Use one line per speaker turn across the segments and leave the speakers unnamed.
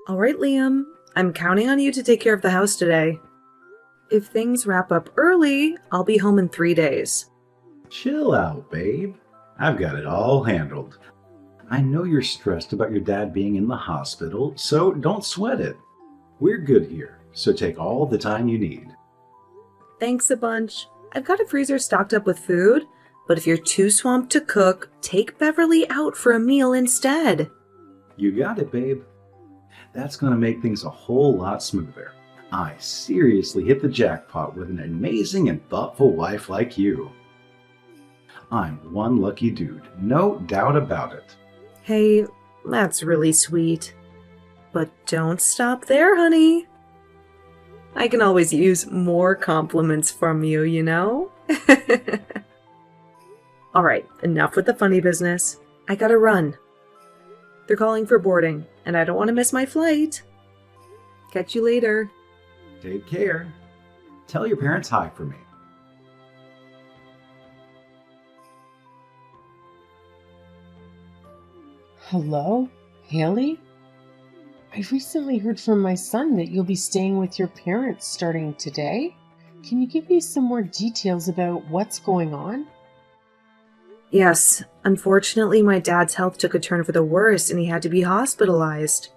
All right, Liam. I'm counting on you to take care of the house today. If things wrap up early, I'll be home in 3 days.
Chill out, babe. I've got it all handled. I know you're stressed about your dad being in the hospital, so don't sweat it. We're good here, so take all the time you need.
Thanks a bunch. I've got a freezer stocked up with food, but if you're too swamped to cook, take Beverly out for a meal instead.
You got it, babe. That's going to make things a whole lot smoother. I seriously hit the jackpot with an amazing and thoughtful wife like you. I'm one lucky dude, no doubt about it.
Hey, that's really sweet. But don't stop there, honey. I can always use more compliments from you, you know? Alright, enough with the funny business. I gotta run. They're calling for boarding, and I don't want to miss my flight. Catch you later.
Take care. Tell your parents hi for me.
Hello, Haley? I recently heard from my son that you'll be staying with your parents starting today. Can you give me some more details about what's going on?
Yes, unfortunately my dad's health took a turn for the worse and he had to be hospitalized.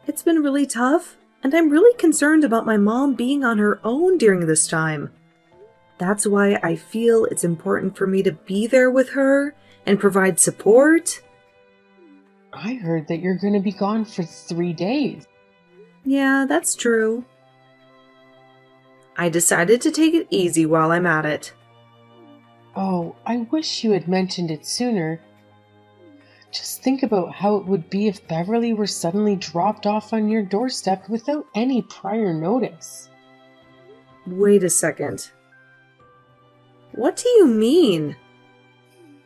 It's been really tough, and I'm really concerned about my mom being on her own during this time. That's why I feel it's important for me to be there with her and provide support.
I heard that you're going to be gone for 3 days.
Yeah, that's true. I decided to take it easy while I'm at it.
Oh, I wish you had mentioned it sooner. Just think about how it would be if Beverly were suddenly dropped off on your doorstep without any prior notice.
Wait a second. What do you mean?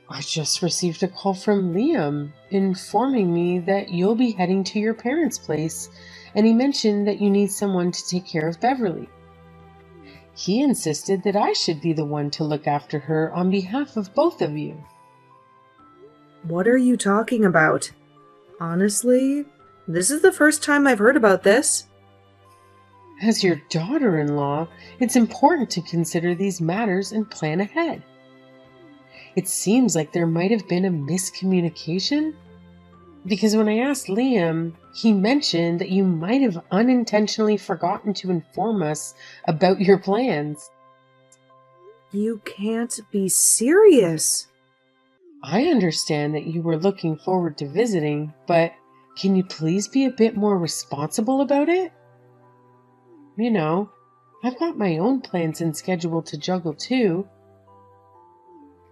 I just received a call from Liam informing me that you'll be heading to your parents' place, and he mentioned that you need someone to take care of Beverly. He insisted that I should be the one to look after her on behalf of both of you.
What are you talking about? Honestly, this is the first time I've heard about this.
As your daughter-in-law, it's important to consider these matters and plan ahead. It seems like there might have been a miscommunication, because when I asked Liam, he mentioned that you might have unintentionally forgotten to inform us about your plans.
You can't be serious.
I understand that you were looking forward to visiting, but can you please be a bit more responsible about it? You know, I've got my own plans and schedule to juggle too.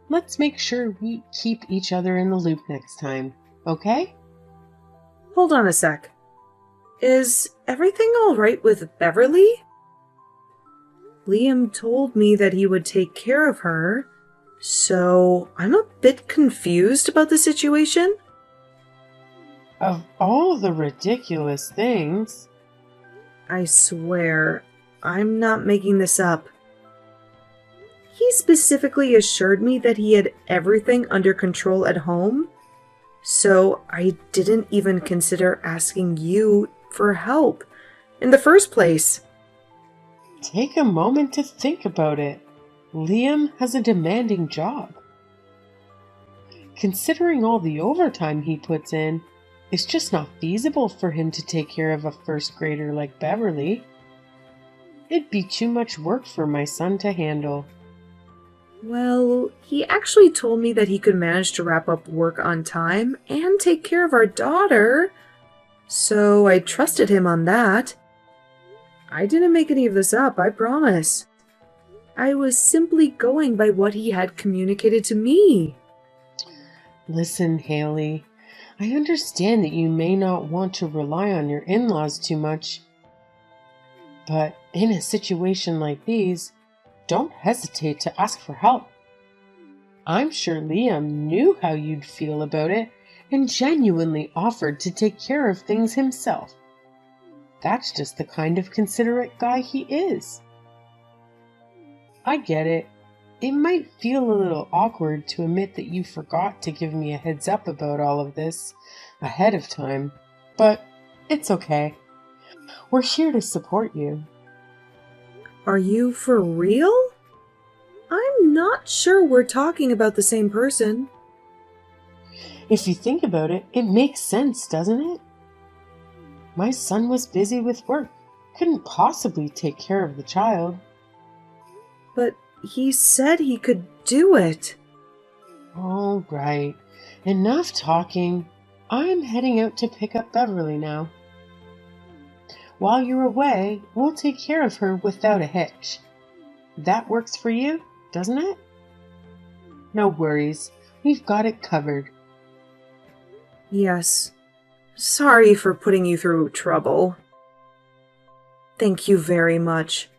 Let's make sure we keep each other in the loop next time, okay?
Hold on a sec. Is everything all right with Beverly? Liam told me that he would take care of her, so I'm a bit confused about the situation.
Of all the ridiculous things...
I swear, I'm not making this up. He specifically assured me that he had everything under control at home, so I didn't even consider asking you for help in the first place.
Take a moment to think about it. Liam has a demanding job. Considering all the overtime he puts in, it's just not feasible for him to take care of a first grader like Beverly. It'd be too much work for my son to handle.
Well, he actually told me that he could manage to wrap up work on time and take care of our daughter, so I trusted him on that. I didn't make any of this up, I promise. I was simply going by what he had communicated to me.
Listen, Haley, I understand that you may not want to rely on your in-laws too much, but in a situation like these, don't hesitate to ask for help. I'm sure Liam knew how you'd feel about it and genuinely offered to take care of things himself. That's just the kind of considerate guy he is. I get it. It might feel a little awkward to admit that you forgot to give me a heads up about all of this ahead of time, but It's okay. We're here to support you.
Are you for real? I'm not sure we're talking about the same person.
If you think about it, it makes sense, doesn't it? My son was busy with work. Couldn't possibly take care of the child.
But he said he could do it.
All right. Enough talking. I'm heading out to pick up Beverly now. While you're away, we'll take care of her without a hitch. That works for you, doesn't it? No worries. We've got it covered.
Yes. Sorry for putting you through trouble. Thank you very much.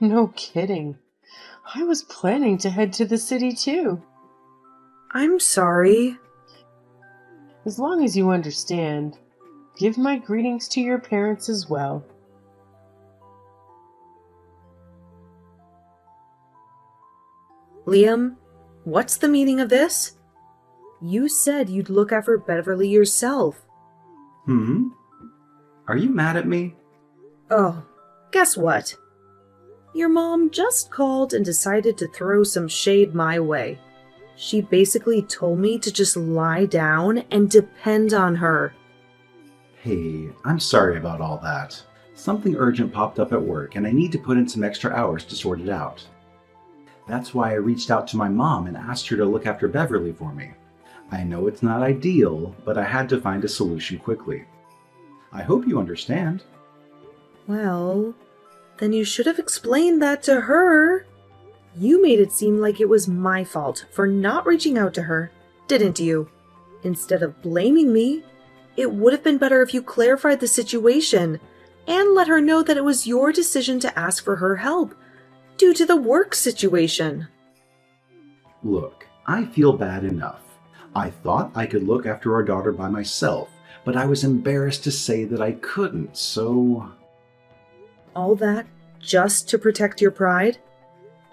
No kidding. I was planning to head to the city too.
I'm sorry.
As long as you understand, give my greetings to your parents as well.
Liam, what's the meaning of this? You said you'd look after Beverly yourself.
Are you mad at me?
Oh, guess what? Your mom just called and decided to throw some shade my way. She basically told me to just lie down and depend on her.
Hey, I'm sorry about all that. Something urgent popped up at work and I need to put in some extra hours to sort it out. That's why I reached out to my mom and asked her to look after Beverly for me. I know it's not ideal, but I had to find a solution quickly. I hope you understand.
Well, then you should have explained that to her. You made it seem like it was my fault for not reaching out to her, didn't you? Instead of blaming me, it would have been better if you clarified the situation and let her know that it was your decision to ask for her help due to the work situation.
Look, I feel bad enough. I thought I could look after our daughter by myself, but I was embarrassed to say that I couldn't, so...
All that just to protect your pride?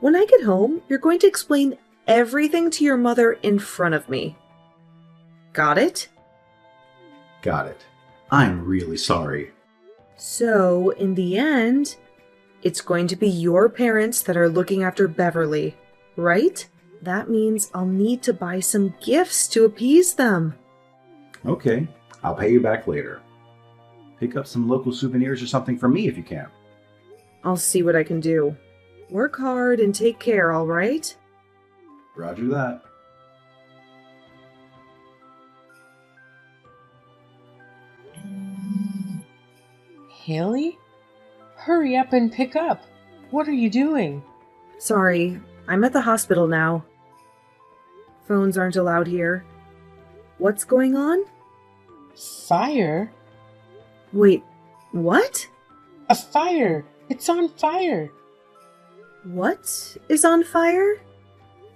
When I get home, you're going to explain everything to your mother in front of me. Got it?
Got it. I'm really sorry.
So, in the end, it's going to be your parents that are looking after Beverly, right? That means I'll need to buy some gifts to appease them.
Okay, I'll pay you back later. Pick up some local souvenirs or something for me if you can.
I'll see what I can do. Work hard and take care, all right?
Roger that.
Haley? Hurry up and pick up. What are you doing?
Sorry, I'm at the hospital now. Phones aren't allowed here. What's going on?
Fire?
Wait, what?
A fire! It's on fire!
What is on fire?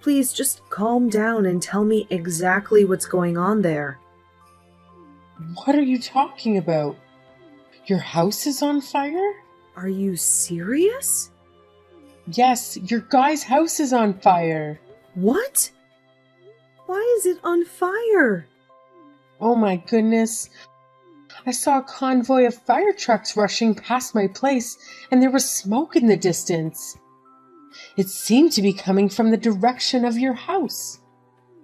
Please just calm down and tell me exactly what's going on there.
What are you talking about? Your house is on fire?
Are you serious?
Yes, your guy's house is on fire.
What? Why is it on fire?
Oh my goodness. I saw a convoy of fire trucks rushing past my place, and there was smoke in the distance. It seemed to be coming from the direction of your house.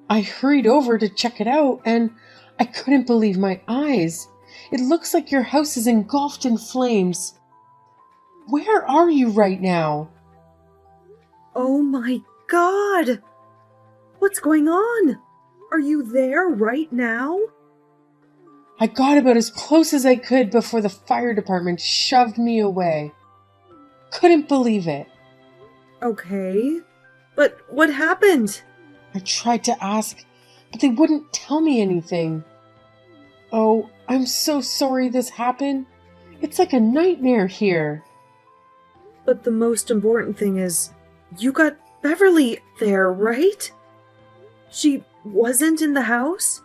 I hurried over to check it out, and I couldn't believe my eyes. It looks like your house is engulfed in flames. Where are you right now?
Oh my God! What's going on? Are you there right now?
I got about as close as I could before the fire department shoved me away. Couldn't believe it.
Okay, but what happened?
I tried to ask, but they wouldn't tell me anything. Oh, I'm so sorry this happened. It's like a nightmare here.
But the most important thing is, you got Beverly there, right? She wasn't in the house?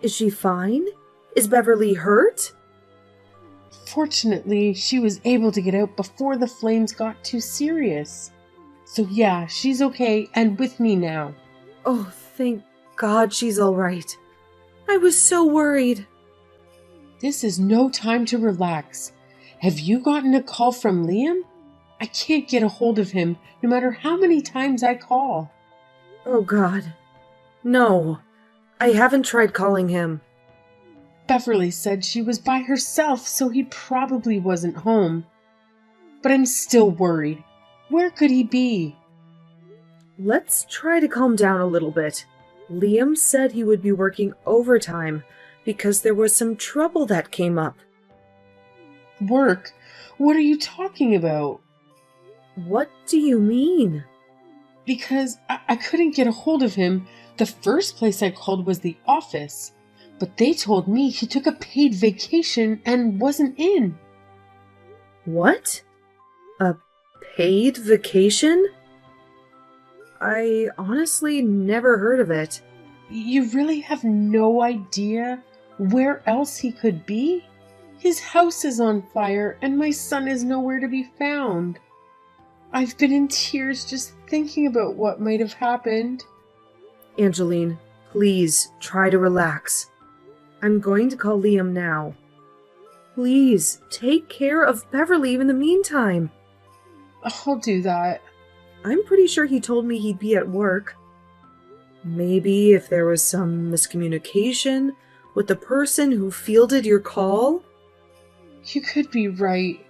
Is she fine? Is Beverly hurt?
Fortunately, she was able to get out before the flames got too serious. So yeah, she's okay and with me now.
Oh, thank God she's all right. I was so worried.
This is no time to relax. Have you gotten a call from Liam? I can't get a hold of him no matter how many times I call.
Oh God. No, I haven't tried calling him.
Beverly said she was by herself, so he probably wasn't home. But I'm still worried. Where could he be?
Let's try to calm down a little bit. Liam said he would be working overtime because there was some trouble that came up.
Work? What are you talking about?
What do you mean?
Because I couldn't get a hold of him. The first place I called was the office, but they told me he took a paid vacation and wasn't in.
What? A paid vacation? I honestly never heard of it.
You really have no idea where else he could be? His house is on fire and my son is nowhere to be found. I've been in tears just thinking about what might have happened.
Angeline, please try to relax. I'm going to call Liam now. Please take care of Beverly in the meantime.
I'll do that.
I'm pretty sure he told me he'd be at work. Maybe if there was some miscommunication with the person who fielded your call?
You could be right.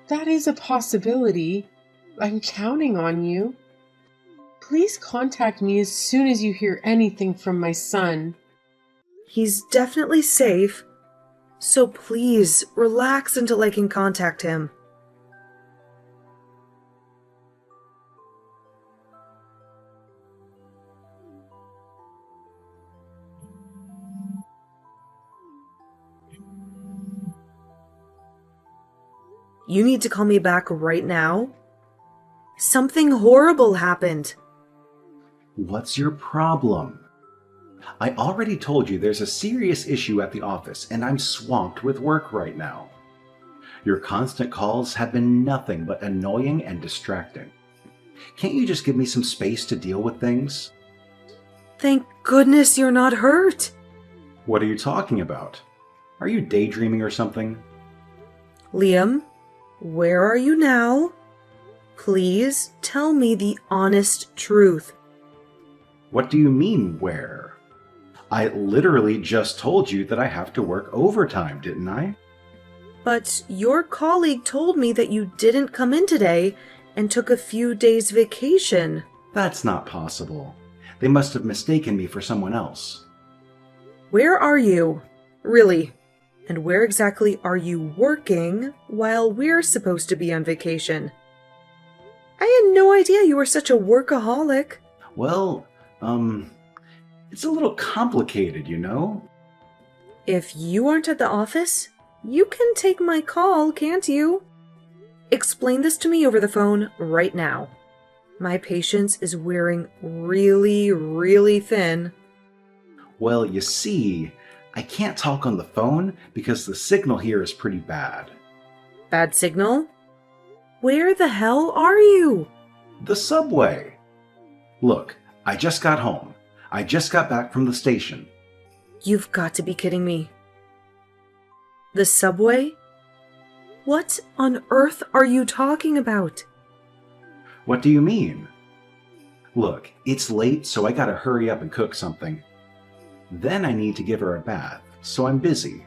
That is a possibility. I'm counting on you. Please contact me as soon as you hear anything from my son.
He's definitely safe, so please relax until I can contact him. You need to call me back right now? Something horrible happened.
What's your problem? I already told you there's a serious issue at the office, and I'm swamped with work right now. Your constant calls have been nothing but annoying and distracting. Can't you just give me some space to deal with things?
Thank goodness you're not hurt.
What are you talking about? Are you daydreaming or something?
Liam, where are you now? Please tell me the honest truth.
What do you mean, where? I literally just told you that I have to work overtime, didn't I?
But your colleague told me that you didn't come in today and took a few days vacation.
That's not possible. They must have mistaken me for someone else.
Where are you? Really? And where exactly are you working while we're supposed to be on vacation? I had no idea you were such a workaholic.
Well, it's a little complicated, you know?
If you aren't at the office, you can take my call, can't you? Explain this to me over the phone right now. My patience is wearing really, really thin.
Well, you see, I can't talk on the phone because the signal here is pretty bad.
Bad signal? Where the hell are you?
The subway. Look, I just got home. I just got back from the station.
You've got to be kidding me. The subway? What on earth are you talking about?
What do you mean? Look, it's late, so I gotta hurry up and cook something. Then I need to give her a bath, so I'm busy.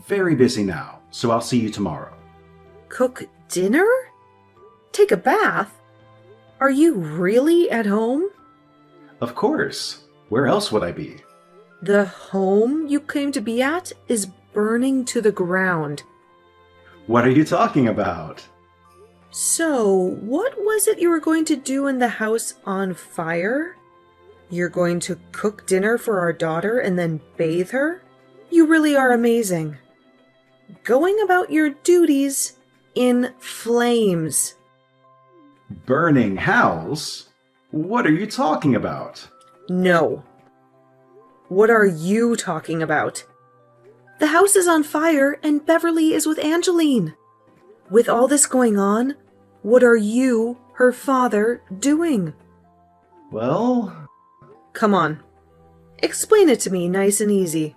Very busy now, so I'll see you tomorrow.
Cook dinner? Take a bath? Are you really at home?
Of course. Where else would I be?
The home you claim to be at is burning to the ground.
What are you talking about?
So, what was it you were going to do in the house on fire? You're going to cook dinner for our daughter and then bathe her? You really are amazing. Going about your duties in flames.
Burning house? What are you talking about?
No. What are you talking about? The house is on fire and Beverly is with Angeline. With all this going on, what are you, her father, doing?
Well...
Come on. Explain it to me nice and easy.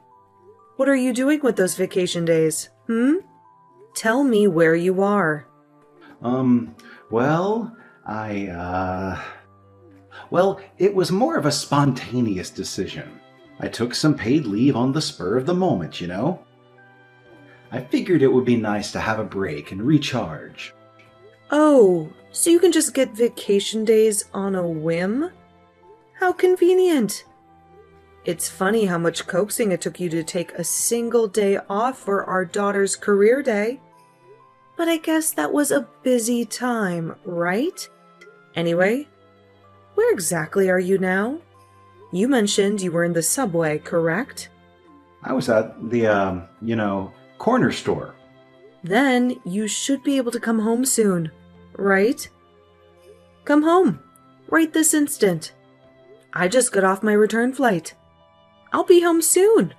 What are you doing with those vacation days? Tell me where you are.
Well, Well, it was more of a spontaneous decision. I took some paid leave on the spur of the moment, you know? I figured it would be nice to have a break and recharge.
Oh, so you can just get vacation days on a whim? How convenient. It's funny how much coaxing it took you to take a single day off for our daughter's career day. But I guess that was a busy time, right? Anyway, where exactly are you now? You mentioned you were in the subway, correct?
I was at the, corner store.
Then you should be able to come home soon, right? Come home, right this instant. I just got off my return flight. I'll be home soon.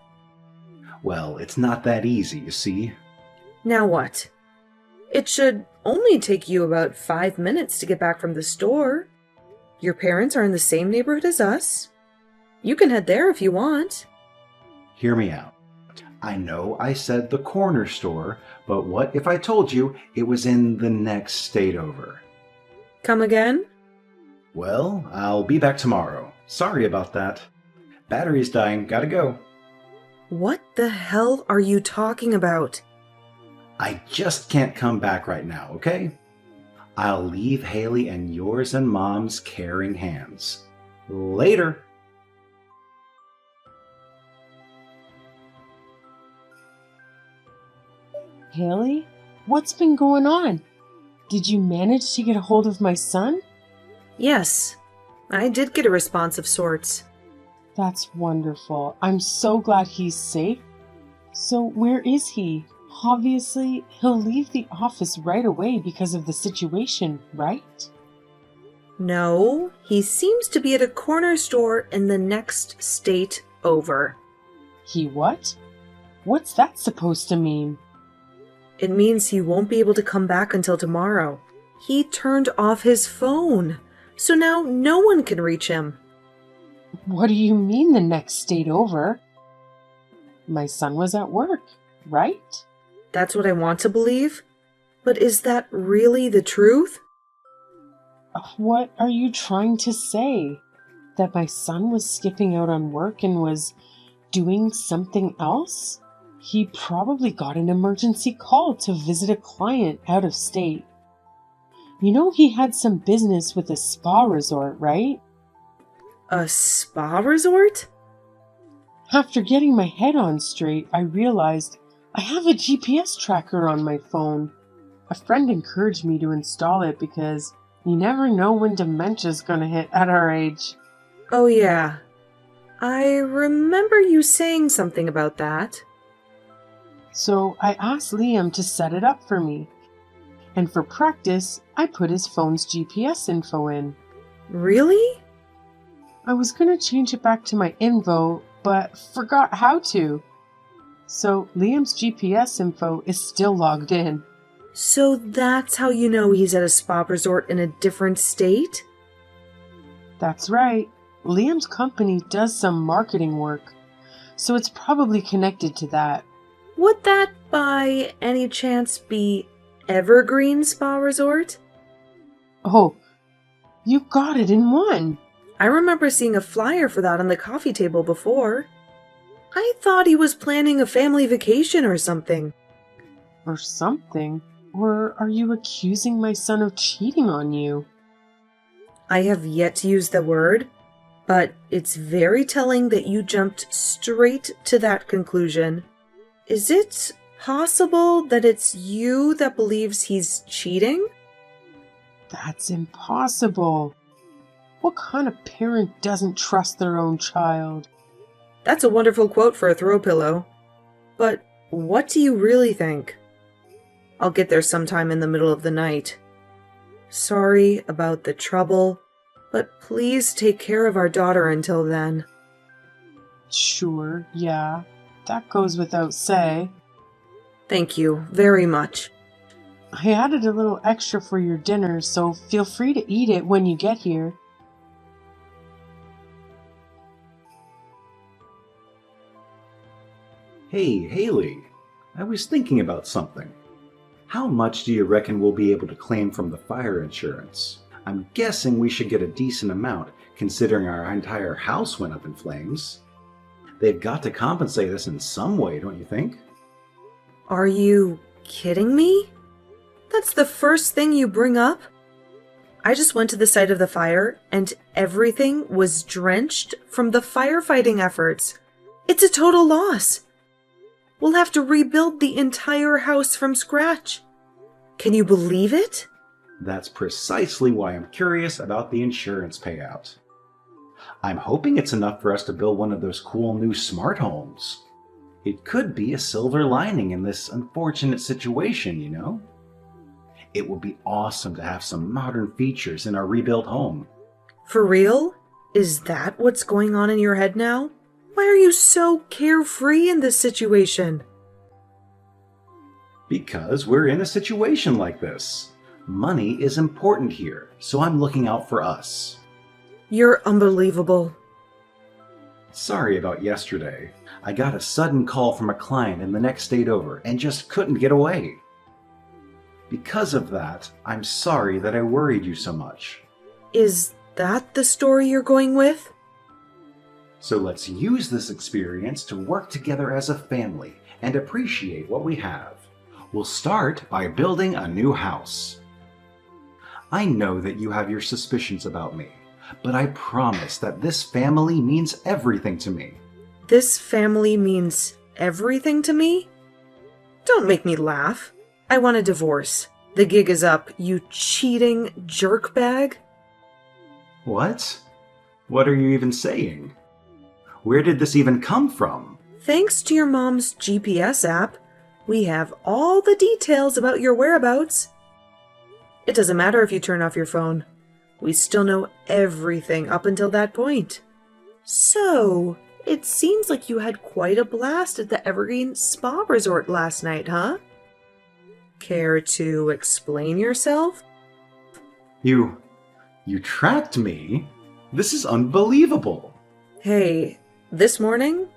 Well, it's not that easy, you see.
Now what? It should only take you about 5 minutes to get back from the store. Your parents are in the same neighborhood as us. You can head there if you want.
Hear me out. I know I said the corner store, but what if I told you it was in the next state over?
Come again?
Well, I'll be back tomorrow. Sorry about that. Battery's dying, gotta go.
What the hell are you talking about?
I just can't come back right now, okay? I'll leave Haley in yours and Mom's caring hands. Later.
Haley, what's been going on? Did you manage to get a hold of my son?
Yes, I did get a response of sorts.
That's wonderful. I'm so glad he's safe. So where is he? Obviously, he'll leave the office right away because of the situation, right?
No, he seems to be at a corner store in the next state over.
He what? What's that supposed to mean?
It means he won't be able to come back until tomorrow. He turned off his phone, so now no one can reach him.
What do you mean the next state over? My son was at work, right?
That's what I want to believe. But is that really the truth?
What are you trying to say? That my son was skipping out on work and was doing something else? He probably got an emergency call to visit a client out of state. You know he had some business with a spa resort, right?
A spa resort?
After getting my head on straight, I realized I have a GPS tracker on my phone. A friend encouraged me to install it because you never know when dementia's gonna hit at our age.
Oh yeah. I remember you saying something about that.
So I asked Liam to set it up for me. And for practice, I put his phone's GPS info in.
Really?
I was gonna change it back to my info, but forgot how to. So Liam's GPS info is still logged in.
So that's how you know he's at a spa resort in a different state?
That's right. Liam's company does some marketing work, so it's probably connected to that.
Would that by any chance be Evergreen Spa Resort?
Oh, you got it in one.
I remember seeing a flyer for that on the coffee table before. I thought he was planning a family vacation or something.
Or something. Or are you accusing my son of cheating on you?
I have yet to use the word, but it's very telling that you jumped straight to that conclusion. Is it possible that it's you that believes he's cheating?
That's impossible. What kind of parent doesn't trust their own child?
That's a wonderful quote for a throw pillow. But what do you really think? I'll get there sometime in the middle of the night. Sorry about the trouble, but please take care of our daughter until then.
Sure, yeah. That goes without say.
Thank you very much.
I added a little extra for your dinner, so feel free to eat it when you get here.
Hey, Haley, I was thinking about something. How much do you reckon we'll be able to claim from the fire insurance? I'm guessing we should get a decent amount, considering our entire house went up in flames. They've got to compensate us in some way, don't you think?
Are you kidding me? That's the first thing you bring up? I just went to the site of the fire and everything was drenched from the firefighting efforts. It's a total loss. We'll have to rebuild the entire house from scratch. Can you believe it?
That's precisely why I'm curious about the insurance payout. I'm hoping it's enough for us to build one of those cool new smart homes. It could be a silver lining in this unfortunate situation, you know? It would be awesome to have some modern features in our rebuilt home.
For real? Is that what's going on in your head now? Why are you so carefree in this situation?
Because we're in a situation like this. Money is important here, so I'm looking out for us.
You're unbelievable.
Sorry about yesterday. I got a sudden call from a client in the next state over and just couldn't get away. Because of that, I'm sorry that I worried you so much.
Is that the story you're going with?
So let's use this experience to work together as a family and appreciate what we have. We'll start by building a new house. I know that you have your suspicions about me, but I promise that this family means everything to me.
This family means everything to me? Don't make me laugh. I want a divorce. The gig is up, you cheating jerkbag.
What? What are you even saying? Where did this even come from?
Thanks to your mom's GPS app, we have all the details about your whereabouts. It doesn't matter if you turn off your phone. We still know everything up until that point. So, it seems like you had quite a blast at the Evergreen Spa Resort last night, huh? Care to explain yourself?
You tracked me? This is unbelievable.
Hey, this morning,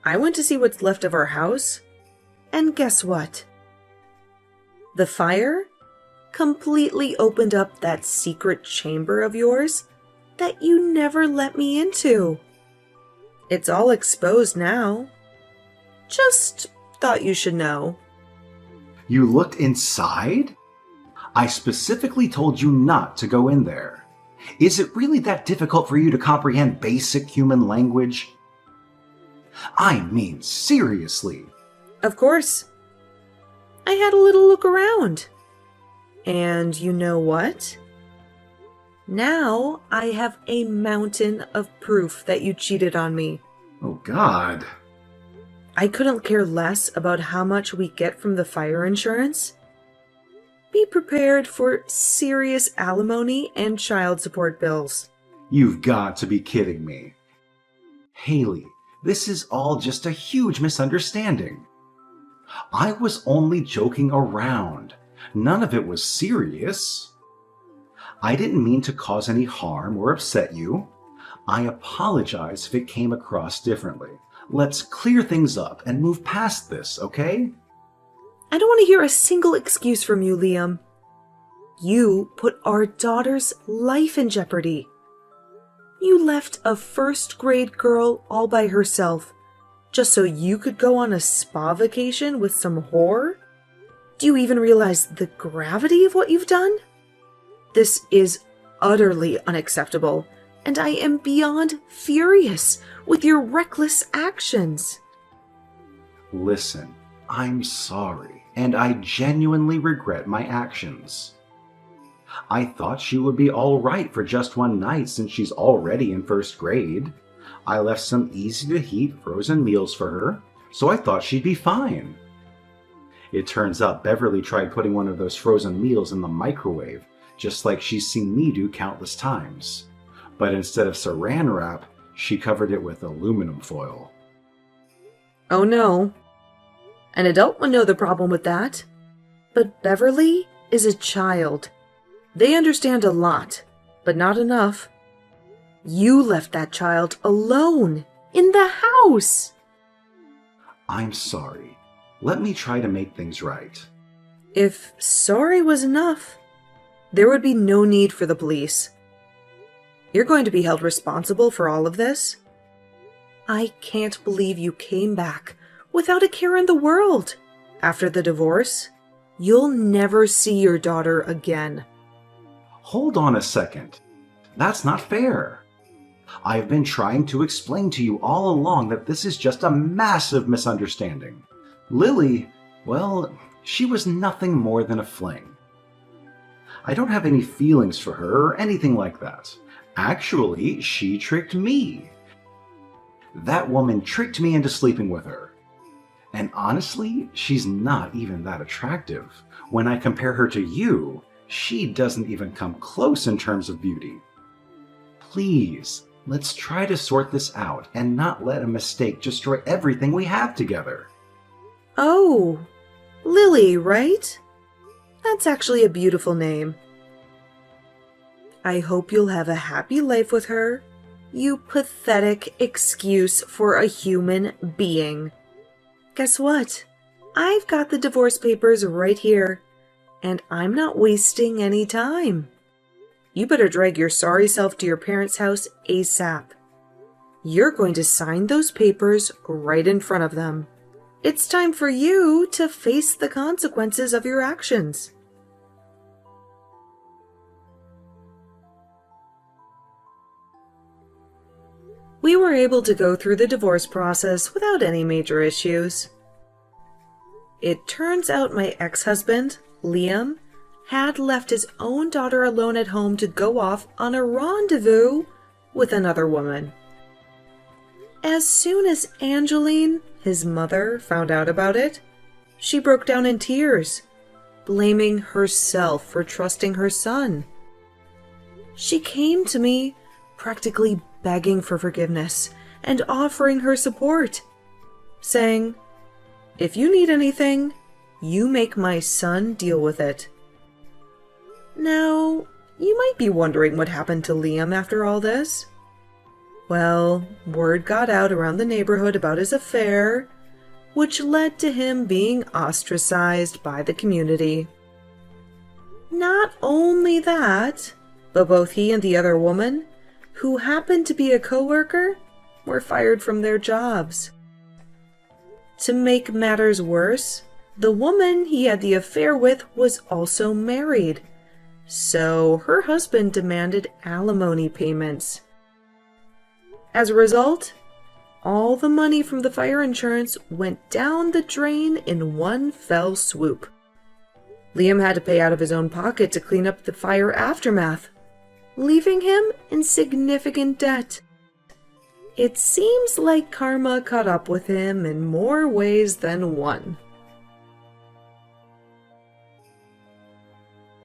I went to see what's left of our house, and guess what? The fire completely opened up that secret chamber of yours that you never let me into. It's all exposed now. Just thought you should know.
You looked inside? I specifically told you not to go in there. Is it really that difficult for you to comprehend basic human language? I mean, seriously.
Of course. I had a little look around. And you know what? Now I have a mountain of proof that you cheated on me.
Oh, God.
I couldn't care less about how much we get from the fire insurance. Be prepared for serious alimony and child support bills.
You've got to be kidding me. Haley, this is all just a huge misunderstanding. I was only joking around. None of it was serious. I didn't mean to cause any harm or upset you. I apologize if it came across differently. Let's clear things up and move past this, okay?
I don't want to hear a single excuse from you, Liam. You put our daughter's life in jeopardy. You left a first-grade girl all by herself just so you could go on a spa vacation with some whore? Do you even realize the gravity of what you've done? This is utterly unacceptable, and I am beyond furious with your reckless actions.
Listen, I'm sorry, and I genuinely regret my actions. I thought she would be all right for just one night since she's already in first grade. I left some easy-to-heat frozen meals for her, so I thought she'd be fine. It turns out Beverly tried putting one of those frozen meals in the microwave, just like she's seen me do countless times. But instead of saran wrap, she covered it with aluminum foil.
Oh no. An adult would know the problem with that. But Beverly is a child. They understand a lot, but not enough. You left that child alone in the house.
I'm sorry. Let me try to make things right.
If sorry was enough, there would be no need for the police. You're going to be held responsible for all of this. I can't believe you came back without a care in the world. After the divorce, you'll never see your daughter again.
Hold on a second. That's not fair. I've been trying to explain to you all along that this is just a massive misunderstanding. Lily, well, she was nothing more than a fling. I don't have any feelings for her or anything like that. Actually, she tricked me. That woman tricked me into sleeping with her. And honestly, she's not even that attractive. When I compare her to you, she doesn't even come close in terms of beauty. Please, let's try to sort this out and not let a mistake destroy everything we have together.
Oh, Lily, right? That's actually a beautiful name. I hope you'll have a happy life with her. You pathetic excuse for a human being. Guess what? I've got the divorce papers right here, and I'm not wasting any time. You better drag your sorry self to your parents' house ASAP. You're going to sign those papers right in front of them. It's time for you to face the consequences of your actions. We were able to go through the divorce process without any major issues. It turns out my ex-husband, Liam, had left his own daughter alone at home to go off on a rendezvous with another woman. As soon as Angeline, his mother, found out about it, she broke down in tears, blaming herself for trusting her son. She came to me practically begging for forgiveness and offering her support, saying, "If you need anything, you make my son deal with it." Now, you might be wondering what happened to Liam after all this. Well, word got out around the neighborhood about his affair, which led to him being ostracized by the community. Not only that, but both he and the other woman, who happened to be a coworker, were fired from their jobs. To make matters worse, the woman he had the affair with was also married, so her husband demanded alimony payments. As a result, all the money from the fire insurance went down the drain in one fell swoop. Liam had to pay out of his own pocket to clean up the fire aftermath, leaving him in significant debt. It seems like karma caught up with him in more ways than one.